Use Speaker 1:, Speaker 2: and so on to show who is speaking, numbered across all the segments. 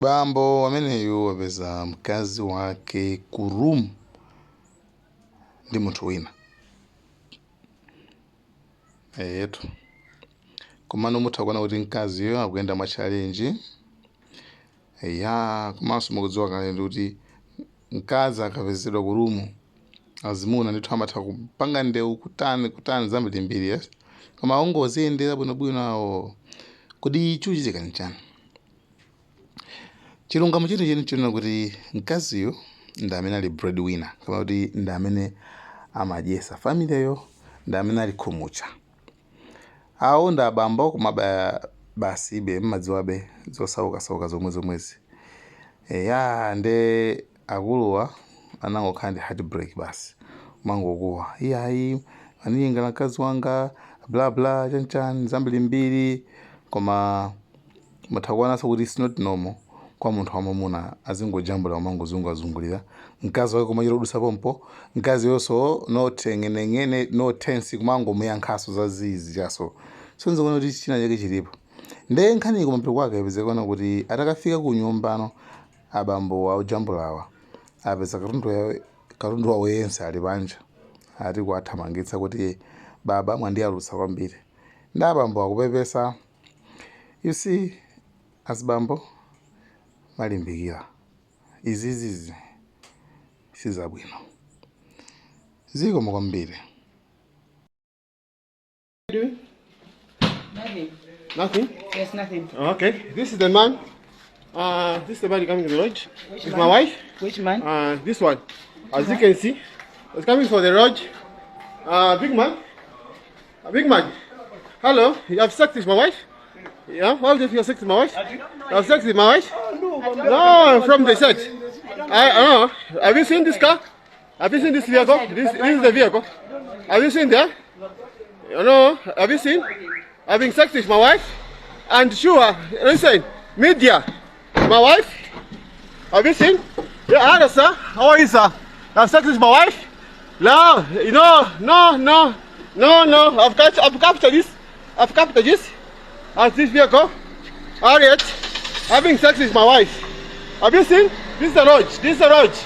Speaker 1: Bambo ameneyo wapeza mkazi wake kurumu ndi munthu wina yetu komano mutha kuona kuti mkaziyo akuyenda mwa challenge komanso mukudziwa kale kuti mkazi akapezedwa kurumu azimuna ndithu amatha kupanga ndewu kutani zambirimbiri yes koma ungoziyendera bwinobwino awo kodi chuchitika nchani. Chilungamo chini chino kuti mkaziyo ndi amene ali breadwinner kama kuti ndi amene amadyesa familyyo ndi amene ali khumucha. Awo ndi abambo koma basibe mmadziwabe zosauka zomwezi. Nde akuluwa anangokhala ndi heartbreak basi mangokuwa iyayi aniyengera mkazi wanga bla bla chanchani zambirimbiri koma muthakuonanso kuti it's not normal kwa munthu wamamuna azingojambula umangozungulira mkazi wake koma chirodusa pompo mkazi yonso no tengene no tense kumangomuyankhaso zazizi chaso sonze kuona kuti china chake chilipo nde nkhani kumapeto kwake apezekana kuti atakafika ku nyumbano abambo aujambulawa apeza katundu wawo yense ali panja ati kuwathamangitsa kuti baba mwandiyalutsa kwambiri ndi abambo akupepesa. You see, azibambo malimbikira izizi sizabwino zikoma kwambiri.
Speaker 2: Nothing?
Speaker 3: Yes, nothing.
Speaker 2: Okay, this is the man. This is the man coming to the lodge. It's my wife.
Speaker 3: Which man?
Speaker 2: This one. As you can see, it's coming for the lodge. Big man. Big man. Hello, you have sex with my wife? Yeah, all this you have sex with my wife? You have sex with my wife? No, from the church. I know. Have you seen this car? Have you seen this vehicle? This is the vehicle. Have you seen that? No, have you seen? Having sex with my wife? And sure, listen, media, my wife? Have you seen? Yeah, hello sir, how are you sir? Have sex with my wife? No, no, I've captured this. I've captured this. As this vehicle. Alright, having sex with my wife. Have you seen? This is the lodge. This is the lodge.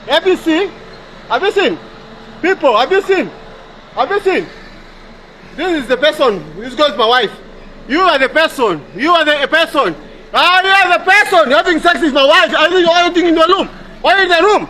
Speaker 2: Have you seen? Have you seen? People, have you seen? Have you seen? This is the person. This girl is my wife. You are the person. You are the person. You are the person having sex with my wife. I think you are in the room. Why in the room?